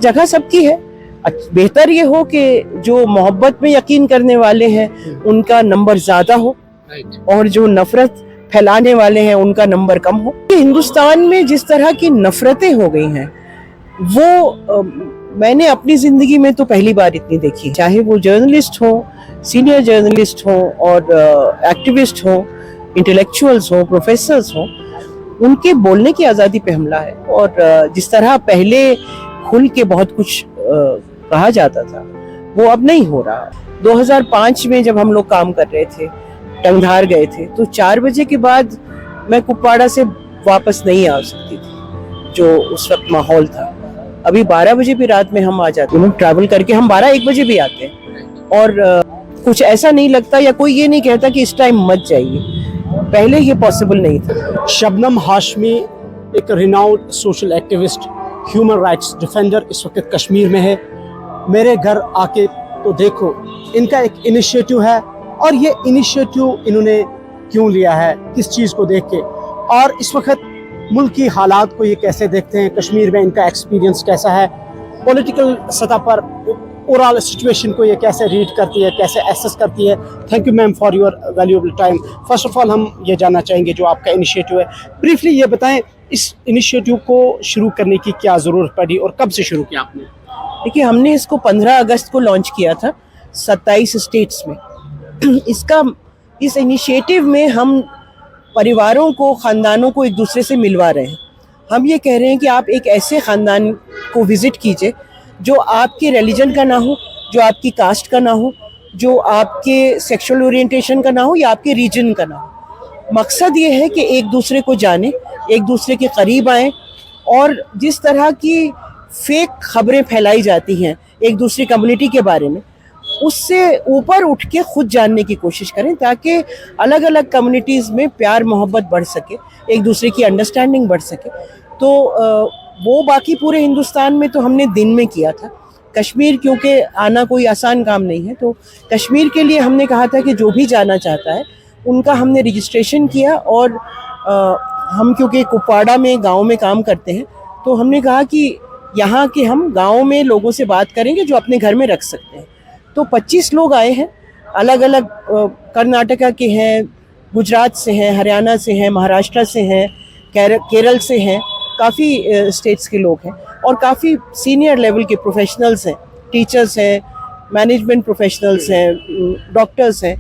जगह सबकी है। बेहतर ये हो कि जो मोहब्बत में यकीन करने वाले हैं उनका नंबर ज्यादा हो और जो नफरत फैलाने वाले हैं उनका नंबर कम हो। हिंदुस्तान में जिस तरह की नफरतें हो गई हैं वो मैंने अपनी जिंदगी में तो पहली बार इतनी देखी। चाहे वो जर्नलिस्ट हो, सीनियर जर्नलिस्ट हो और एक्टिविस्ट हो, इंटेलेक्चुअल्स हो, प्रोफेसर्स हो, उनके बोलने की आज़ादी पे हमला है। और जिस तरह पहले खुल के बहुत कुछ कहा जाता था वो अब नहीं हो रहा। 2005 में जब हम लोग काम कर रहे थे, टंगधार गए थे, तो 4 बजे के बाद मैं कुपवाड़ा से वापस नहीं आ सकती थी जो उस वक्त माहौल था। अभी 12 बजे भी रात में हम आ जाते हैं, ट्रैवल करके हम 12-1 बजे भी आते हैं और कुछ ऐसा नहीं लगता या कोई ये नहीं कहता कि इस टाइम मत जाइए। पहले ये पॉसिबल नहीं था। शबनम हाशमी एक renowned social activist, human rights defender इस वक्त कश्मीर में है। मेरे घर आके तो देखो, इनका एक इनिशिएटिव है और ये इनिशिएटिव इन्होंने क्यों लिया है, किस चीज़ को देख के, और इस वक्त मुल्क की हालात को ये कैसे देखते हैं, कश्मीर में इनका एक्सपीरियंस कैसा है, पॉलिटिकल सतह पर ओवरऑल सिचुएशन को ये कैसे रीड करती है, कैसे एसेस करती है। Thank you ma'am for your valuable time. First of all हम ये जानना चाहेंगे जो आपका इनिशिएटिव है, ब्रीफली ये बताएं इस इनिशिएटिव को शुरू करने की क्या ज़रूरत पड़ी और कब से शुरू किया आपने? देखिए, हमने इसको 15 अगस्त को लॉन्च किया था 27 स्टेट्स में। इस इनिशिएटिव में हम परिवारों को, ख़ानदानों को एक दूसरे से मिलवा रहे हैं। हम ये कह रहे हैं कि आप एक ऐसे ख़ानदान को विज़िट कीजिए जो आपके रिलीजन का ना हो, जो आपकी कास्ट का ना हो, जो आपके सेक्सुअल ओरिएंटेशन का ना हो या आपके रीजन का ना हो। मकसद ये है कि एक दूसरे को जाने, एक दूसरे के करीब आएँ और जिस तरह की फेक खबरें फैलाई जाती हैं एक दूसरी कम्युनिटी के बारे में, उससे ऊपर उठ के खुद जानने की कोशिश करें ताकि अलग अलग कम्युनिटीज़ में प्यार मोहब्बत बढ़ सके, एक दूसरे की अंडरस्टैंडिंग बढ़ सके। तो वो बाकी पूरे हिंदुस्तान में तो हमने दिन में किया था। कश्मीर क्योंकि आना कोई आसान काम नहीं है, तो कश्मीर के लिए हमने कहा था कि जो भी जाना चाहता है उनका हमने रजिस्ट्रेशन किया। और हम क्योंकि कुपवाड़ा में गाँव में काम करते हैं, तो हमने कहा कि यहाँ के हम गाँव में लोगों से बात करेंगे जो अपने घर में रख सकते हैं। तो 25 लोग आए हैं, अलग अलग कर्नाटका के हैं, गुजरात से हैं, हरियाणा से हैं, महाराष्ट्र से हैं, केरल से हैं, काफ़ी स्टेट्स के लोग हैं और काफ़ी सीनियर लेवल के प्रोफेशनल्स हैं, टीचर्स हैं, मैनेजमेंट प्रोफेशनल्स हैं, डॉक्टर्स हैं।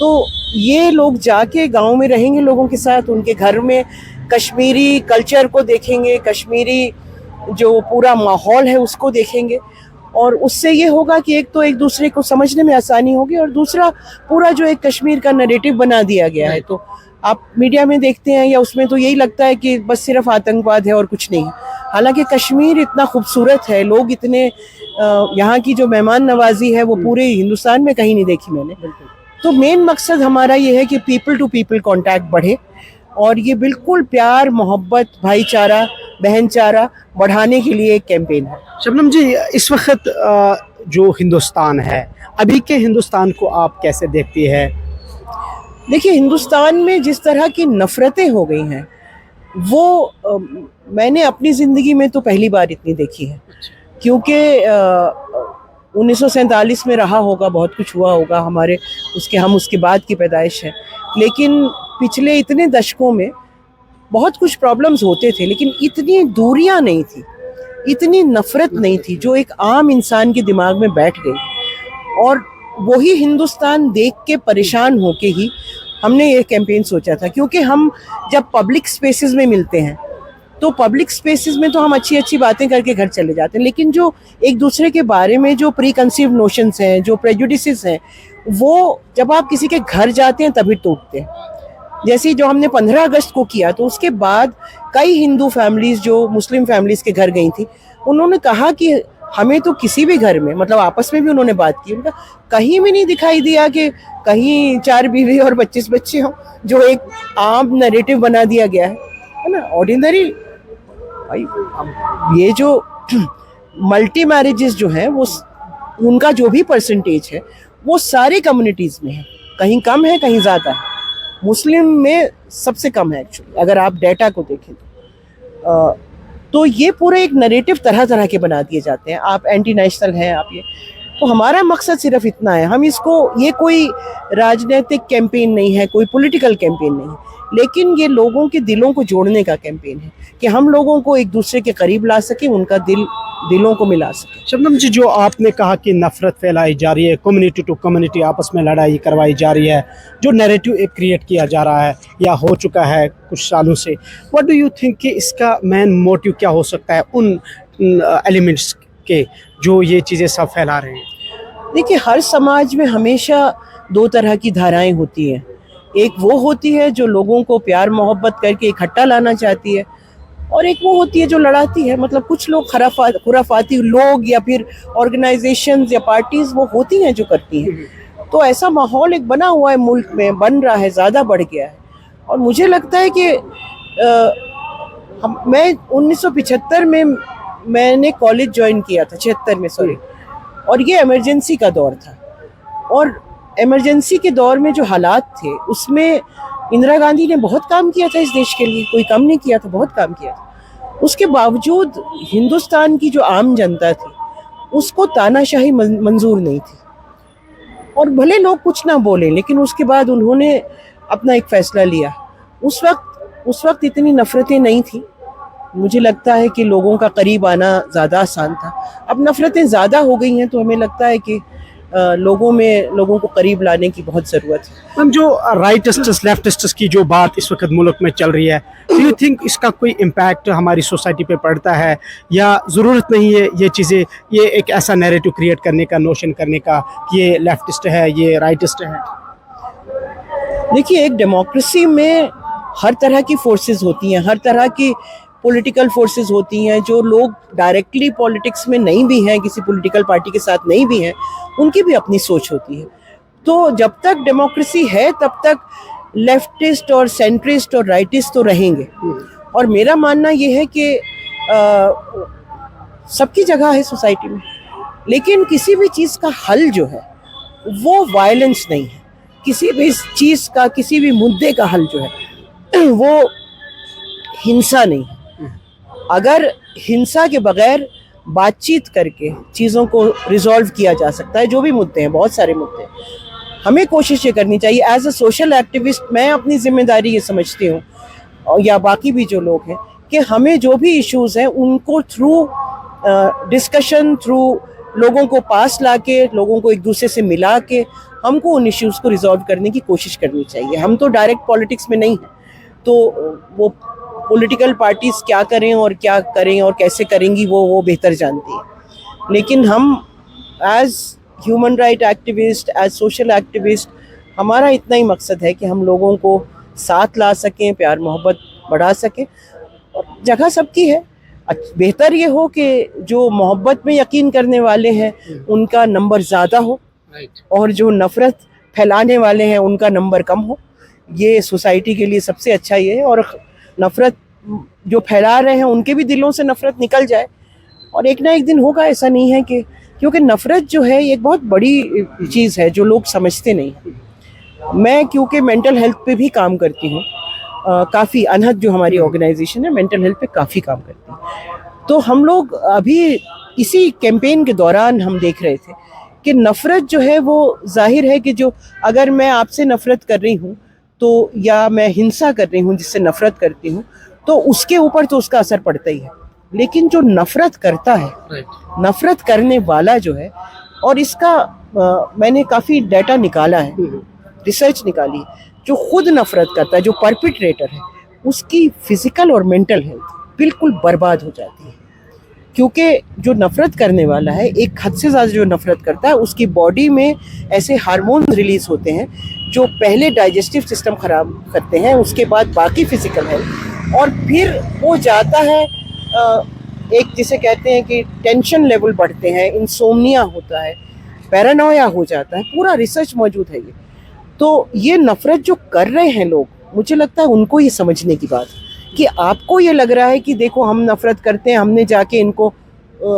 तो ये लोग जाके गांव में रहेंगे लोगों के साथ, उनके घर में कश्मीरी कल्चर को देखेंगे, कश्मीरी जो पूरा माहौल है उसको देखेंगे और उससे ये होगा कि एक तो एक दूसरे को समझने में आसानी होगी और दूसरा पूरा जो एक कश्मीर का नैरेटिव बना दिया गया है, तो आप मीडिया में देखते हैं या उसमें तो यही लगता है कि बस सिर्फ आतंकवाद है और कुछ नहीं। हालांकि कश्मीर इतना खूबसूरत है, लोग इतने, यहाँ की जो मेहमान नवाजी है वो पूरे हिंदुस्तान में कहीं नहीं देखी मैंने। तो मेन मकसद हमारा ये है कि पीपल टू पीपल कांटेक्ट बढ़े और ये बिल्कुल प्यार मोहब्बत भाईचारा बहनचारा बढ़ाने के लिए एक कैंपेन है। शबनम जी, इस वक्त जो हिंदुस्तान है, अभी के हिंदुस्तान को आप कैसे देखती है? देखिए, हिंदुस्तान में जिस तरह की नफरतें हो गई हैं वो मैंने अपनी ज़िंदगी में तो पहली बार इतनी देखी है। क्योंकि 1947 में रहा होगा, बहुत कुछ हुआ होगा हमारे, हम उसके बाद की पैदाइश है, लेकिन पिछले इतने दशकों में बहुत कुछ प्रॉब्लम्स होते थे लेकिन इतनी दूरियां नहीं थी, इतनी नफरत नहीं थी जो एक आम इंसान के दिमाग में बैठ गई। और वही हिंदुस्तान देख के परेशान होके ही हमने ये कैंपेन सोचा था। क्योंकि हम जब पब्लिक स्पेसेस में मिलते हैं तो पब्लिक स्पेसेस में तो हम अच्छी अच्छी बातें करके घर चले जाते हैं, लेकिन जो एक दूसरे के बारे में जो प्री कंसीव्ड नोशंस हैं, जो प्रेजुडिसेस हैं, वो जब आप किसी के घर जाते हैं तभी टूटते हैं। जैसे जो हमने 15 अगस्त को किया तो उसके बाद कई हिंदू फैमिलीज जो मुस्लिम फैमिलीज के घर गई थी, उन्होंने कहा कि हमें तो किसी भी घर में, मतलब आपस में भी उन्होंने बात की, उनका कहीं भी नहीं दिखाई दिया कि कहीं 4 बीवी और 25 बच्चे हों, जो एक आम नैरेटिव बना दिया गया है ना, ऑर्डिनरी। ये जो मल्टी मैरिजेस जो हैं वो उनका जो भी परसेंटेज है वो सारे कम्युनिटीज़ में है, कहीं कम है कहीं ज़्यादा है। मुस्लिम में सबसे कम है एक्चुअली, अगर आप डेटा को देखें तो। तो ये पूरे एक नरेटिव तरह तरह के बना दिए जाते हैं, आप एंटी नेशनल हैं, आप ये। तो हमारा मकसद सिर्फ इतना है, हम इसको, ये कोई राजनीतिक कैंपेन नहीं है, कोई पॉलिटिकल कैंपेन नहीं है, लेकिन ये लोगों के दिलों को जोड़ने का कैंपेन है कि हम लोगों को एक दूसरे के करीब ला सके, उनका दिलों को मिला सके। शबनम जी, जो आपने कहा कि नफरत फैलाई जा रही है, कम्युनिटी टू कम्युनिटी आपस में लड़ाई करवाई जा रही है, जो नैरेटिव एक क्रिएट किया जा रहा है या हो चुका है कुछ सालों से, व्हाट डू यू थिंक कि इसका मेन मोटिव क्या हो सकता है उन एलिमेंट्स के जो ये चीज़ें सब फैला रहे हैं? देखिए, हर समाज में हमेशा दो तरह की धाराएं होती हैं। एक वो होती है जो लोगों को प्यार मोहब्बत करके इकट्ठा लाना चाहती है, और एक वो होती है जो लड़ाती है। मतलब कुछ लोग खुराफाती लोग या फिर ऑर्गेनाइजेशंस या पार्टीज वो होती हैं जो करती हैं। तो ऐसा माहौल एक बना हुआ है, मुल्क में बन रहा है, ज़्यादा बढ़ गया है। और मुझे लगता है कि मैं 1975 में मैंने कॉलेज ज्वाइन किया था, 76 में सॉरी, और ये इमरजेंसी का दौर था। और इमरजेंसी के दौर में जो हालात थे उसमें इंदिरा गांधी ने बहुत काम किया था इस देश के लिए, कोई कम नहीं किया था, बहुत काम किया था। उसके बावजूद हिंदुस्तान की जो आम जनता थी उसको तानाशाही मंजूर नहीं थी, और भले लोग कुछ ना बोले, लेकिन उसके बाद उन्होंने अपना एक फैसला लिया। उस वक्त इतनी नफरतें नहीं थी। मुझे लगता है कि लोगों का करीब आना ज़्यादा आसान था। अब नफरतें ज़्यादा हो गई हैं, तो हमें लगता है कि लोगों को करीब लाने की बहुत ज़रूरत है। हम जो राइटिस्ट्स लेफ्टिस्ट्स की जो बात इस वक्त मुल्क में चल रही है, डू यू थिंक इसका कोई इम्पैक्ट हमारी सोसाइटी पे पड़ता है, या ज़रूरत नहीं है ये चीज़ें, ये एक ऐसा नैरेटिव क्रिएट करने का, नोशन करने का कि ये लेफ्टिस्ट है, ये राइटिस्ट है? देखिए, एक डेमोक्रेसी में हर तरह की फोर्सेस होती हैं, हर तरह की पॉलिटिकल फोर्सेस होती हैं। जो लोग डायरेक्टली पॉलिटिक्स में नहीं भी हैं, किसी पॉलिटिकल पार्टी के साथ नहीं भी हैं, उनकी भी अपनी सोच होती है। तो जब तक डेमोक्रेसी है तब तक लेफ्टिस्ट और सेंट्रिस्ट और राइटिस्ट तो रहेंगे। और मेरा मानना ये है कि सबकी जगह है सोसाइटी में, लेकिन किसी भी चीज़ का हल जो है वो वायलेंस नहीं है। किसी भी चीज़ का, किसी भी मुद्दे का हल जो है वो हिंसा नहीं है। अगर हिंसा के बगैर बातचीत करके चीज़ों को रिजॉल्व किया जा सकता है, जो भी मुद्दे हैं, बहुत सारे मुद्दे हैं, हमें कोशिश ये करनी चाहिए। एज अ सोशल एक्टिविस्ट मैं अपनी जिम्मेदारी ये समझती हूँ, और या बाकी भी जो लोग हैं, कि हमें जो भी इश्यूज़ हैं उनको थ्रू डिस्कशन, थ्रू लोगों को पास ला के, लोगों को एक दूसरे से मिला के, हमको उन इश्यूज़ को रिजॉल्व करने की कोशिश करनी चाहिए। हम तो डायरेक्ट पॉलिटिक्स में नहीं हैं, तो वो पॉलिटिकल पार्टीज़ क्या करें और कैसे करेंगी वो बेहतर जानती है। लेकिन हम as human right activist, as social activist, हमारा इतना ही मकसद है कि हम लोगों को साथ ला सकें, प्यार मोहब्बत बढ़ा सकें। और जगह सबकी है। बेहतर ये हो कि जो मोहब्बत में यकीन करने वाले हैं उनका नंबर ज़्यादा हो, और जो नफ़रत फैलाने वाले हैं उनका नंबर कम हो। ये सोसाइटी के लिए सबसे अच्छा ये है। और नफ़रत जो फैला रहे हैं उनके भी दिलों से नफ़रत निकल जाए, और एक ना एक दिन होगा। ऐसा नहीं है कि, क्योंकि नफ़रत जो है ये एक बहुत बड़ी चीज़ है जो लोग समझते नहीं हैं। मैं क्योंकि मेंटल हेल्थ पे भी काम करती हूँ, काफ़ी अनहद जो हमारी ऑर्गेनाइजेशन है मेंटल हेल्थ पे काफ़ी काम करती है। तो हम लोग अभी इसी कैंपेन के दौरान हम देख रहे थे कि नफ़रत जो है वो जाहिर है कि जो, अगर मैं आपसे नफ़रत कर रही हूँ तो, या मैं हिंसा कर रही हूँ जिससे नफ़रत करती हूँ, तो उसके ऊपर तो उसका असर पड़ता ही है। लेकिन जो नफ़रत करता है, नफ़रत करने वाला जो है, और इसका मैंने काफ़ी डाटा निकाला है, रिसर्च निकाली, जो खुद नफ़रत करता है, जो परपिट्रेटर है, उसकी फिज़िकल और मेंटल हेल्थ बिल्कुल बर्बाद हो जाती है। क्योंकि जो नफ़रत करने वाला है, एक हद से ज़्यादा जो नफ़रत करता है, उसकी बॉडी में ऐसे हार्मोन्स रिलीज़ होते हैं जो पहले डाइजेस्टिव सिस्टम ख़राब करते हैं, उसके बाद बाकी फ़िज़िकल हेल्थ, और फिर वो जाता है एक जिसे कहते हैं कि टेंशन लेवल बढ़ते हैं, इंसोम्निया होता है, पैरानोया हो जाता है। पूरा रिसर्च मौजूद है ये। तो ये नफ़रत जो कर रहे हैं लोग, मुझे लगता है उनको ये समझने की बात है कि आपको ये लग रहा है कि देखो हम नफ़रत करते हैं, हमने जाके इनको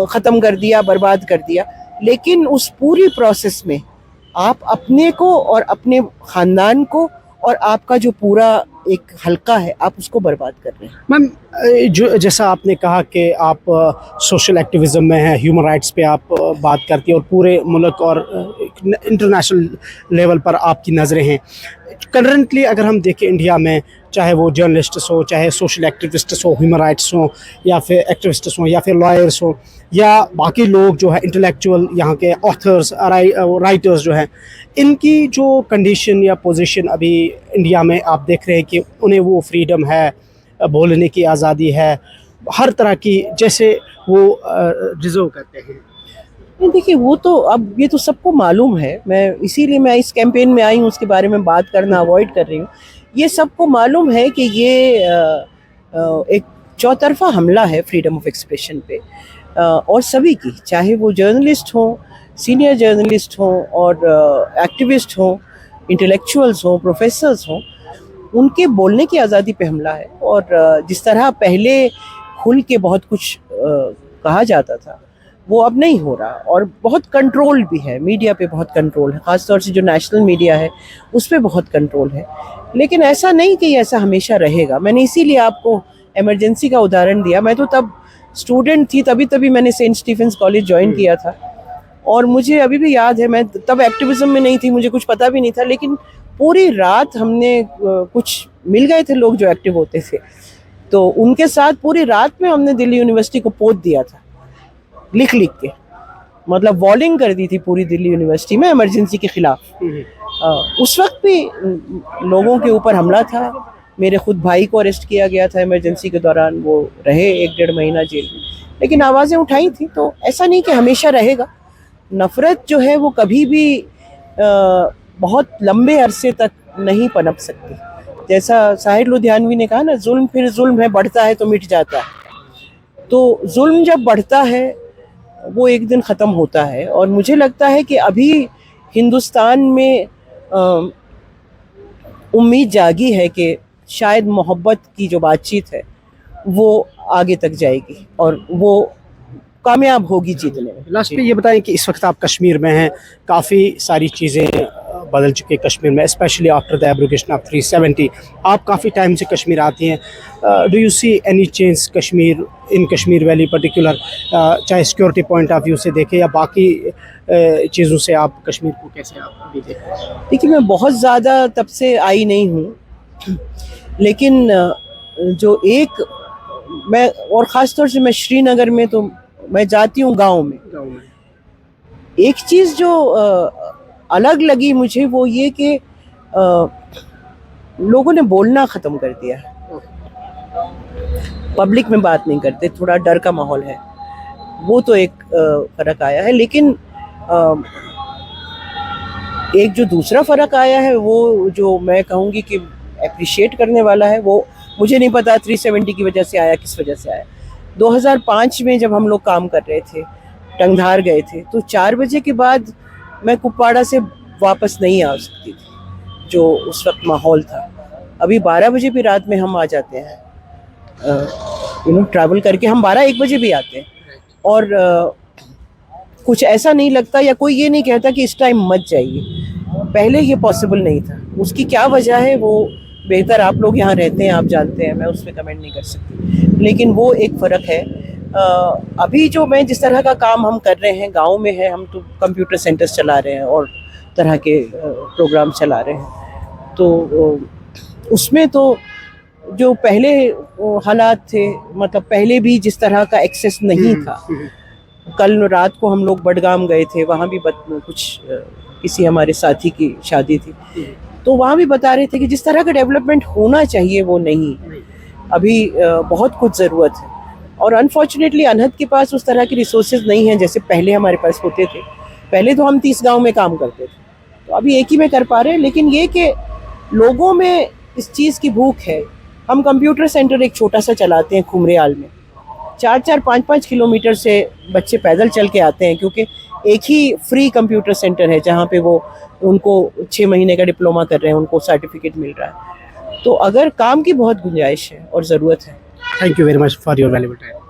ख़त्म कर दिया, बर्बाद कर दिया, लेकिन उस पूरी प्रोसेस में आप अपने को और अपने ख़ानदान को और आपका जो पूरा एक हल्का है आप उसको बर्बाद कर रहे हैं। मैम, जो जैसा आपने कहा कि आप सोशल एक्टिविज़म में हैं, ह्यूमन राइट्स पे आप बात करती हैं और पूरे मुल्क और इंटरनेशनल लेवल पर आपकी नज़रें हैं। करंटली अगर हम देखें इंडिया में, चाहे वो जर्नलिस्ट्स हो, चाहे सोशल एक्टिविस्ट्स हो, ह्यूमन राइट्स हो, या फिर एक्टिविस्ट्स हो, या फिर लॉयर्स हो, या बाकी लोग जो है इंटेलेक्चुअल यहाँ के ऑथर्स, राइटर्स जो हैं, इनकी जो कंडीशन या पोजीशन अभी इंडिया में आप देख रहे हैं कि उन्हें वो फ्रीडम है, बोलने की आज़ादी है, हर तरह की, जैसे वो डिज़र्व करते हैं। नहीं देखिए, वो तो अब ये तो सबको मालूम है, मैं इसीलिए मैं इस कैंपेन में आई हूँ, उसके बारे में बात करना अवॉइड कर रही हूँ। ये सबको मालूम है कि ये एक चौतरफा हमला है फ्रीडम ऑफ एक्सप्रेशन पे, और सभी की, चाहे वो जर्नलिस्ट हों, सीनियर जर्नलिस्ट हों, और एक्टिविस्ट हों, इंटेलेक्चुअल्स हों, प्रोफेसर्स हों, उनके बोलने की आज़ादी पे हमला है। और जिस तरह पहले खुल के बहुत कुछ कहा जाता था वो अब नहीं हो रहा, और बहुत कंट्रोल भी है, मीडिया पे बहुत कंट्रोल है, ख़ासतौर से जो नेशनल मीडिया है उस पर बहुत कंट्रोल है। लेकिन ऐसा नहीं कि ऐसा हमेशा रहेगा। मैंने इसीलिए आपको इमरजेंसी का उदाहरण दिया। मैं तो तब स्टूडेंट थी, तभी मैंने सेंट स्टीफेंस कॉलेज ज्वाइन किया था, और मुझे अभी भी याद है, मैं तब एक्टिविज़म में नहीं थी, मुझे कुछ पता भी नहीं था, लेकिन पूरी रात हमने कुछ मिल गए थे लोग जो एक्टिव होते थे, तो उनके साथ पूरी रात में हमने दिल्ली यूनिवर्सिटी को पोत दिया था, लिख के, मतलब वॉलिंग कर दी थी पूरी दिल्ली यूनिवर्सिटी में इमरजेंसी के खिलाफ। उस वक्त भी लोगों के ऊपर हमला था। मेरे खुद भाई को अरेस्ट किया गया था इमरजेंसी के दौरान, वो रहे 1-1.5 महीना जेल में, लेकिन आवाज़ें उठाई थी। तो ऐसा नहीं कि हमेशा रहेगा। नफ़रत जो है वो कभी भी बहुत लंबे अरसे तक नहीं पनप सकती। जैसा साहिर लुधियानवी ने कहा ना, जुल्म फिर जुल्म है, बढ़ता है तो मिट जाता है। तो जुल्म जब बढ़ता है वो एक दिन ख़त्म होता है, और मुझे लगता है कि अभी हिंदुस्तान में उम्मीद जागी है कि शायद मोहब्बत की जो बातचीत है वो आगे तक जाएगी और वो कामयाब होगी जीतने में। लास्ट पे ये बताएं कि इस वक्त आप कश्मीर में हैं, काफ़ी सारी चीज़ें बदल चुकी है कश्मीर में, specially after the abrogation of 370। आप काफ़ी टाइम से कश्मीर आती हैं, do you see any change Kashmir, in Kashmir valley particular, चाहे सिक्योरिटी पॉइंट ऑफ व्यू से देखें या बाकी चीज़ों से, आप कश्मीर को कैसे आप अभी देखें? देखिए, मैं बहुत ज़्यादा तब से आई नहीं हूँ, लेकिन जो एक मैं, और ख़ास तौर से मैं श्रीनगर में, तो मैं जाती हूँ गाँव में। एक चीज़ जो अलग लगी मुझे वो ये कि लोगों ने बोलना ख़त्म कर दिया है, पब्लिक में बात नहीं करते, थोड़ा डर का माहौल है, वो तो एक फ़र्क आया है। लेकिन एक जो दूसरा फ़र्क आया है वो जो मैं कहूँगी कि अप्रिशिएट करने वाला है, वो मुझे नहीं पता 370 की वजह से आया, किस वजह से आया। 2005 में जब हम लोग काम कर रहे थे, टंगधार गए थे, तो 4 बजे के बाद मैं कुपवाड़ा से वापस नहीं आ सकती थी, जो उस वक्त माहौल था। अभी 12 बजे भी रात में हम आ जाते हैं, ट्रैवल करके हम 12-1 बजे भी आते हैं, और कुछ ऐसा नहीं लगता, या कोई ये नहीं कहता कि इस टाइम मत जाइए। पहले ये पॉसिबल नहीं था। उसकी क्या वजह है वो बेहतर आप लोग यहाँ रहते हैं, आप जानते हैं, मैं उस पर कमेंट नहीं कर सकती, लेकिन वो एक फ़र्क है। अभी जो मैं जिस तरह का काम हम कर रहे हैं, गांव में है, हम तो कंप्यूटर सेंटर्स चला रहे हैं और तरह के प्रोग्राम चला रहे हैं, तो उसमें तो जो पहले हालात थे, मतलब पहले भी जिस तरह का एक्सेस नहीं था। कल रात को हम लोग बडगाम गए थे, वहाँ भी कुछ किसी हमारे साथी की शादी थी, तो वहाँ भी बता रहे थे कि जिस तरह का डेवलपमेंट होना चाहिए वो नहीं, अभी बहुत कुछ ज़रूरत है। और अनफॉर्चुनेटली अनहद के पास उस तरह की रिसोर्सेज नहीं हैं जैसे पहले हमारे पास होते थे। पहले तो हम 30 गांव में काम करते थे, तो अभी एक ही में कर पा रहे हैं। लेकिन ये कि लोगों में इस चीज़ की भूख है। हम कंप्यूटर सेंटर एक छोटा सा चलाते हैं खुमरेयाल में, 4-4, 5-5 किलोमीटर से बच्चे पैदल चल के आते हैं, क्योंकि एक ही फ्री कंप्यूटर सेंटर है जहाँ पे वो उनको 6 महीने का डिप्लोमा कर रहे हैं, उनको सर्टिफिकेट मिल रहा है। तो अगर काम की बहुत गुंजाइश है और ज़रूरत है। Thank you very much for your valuable time.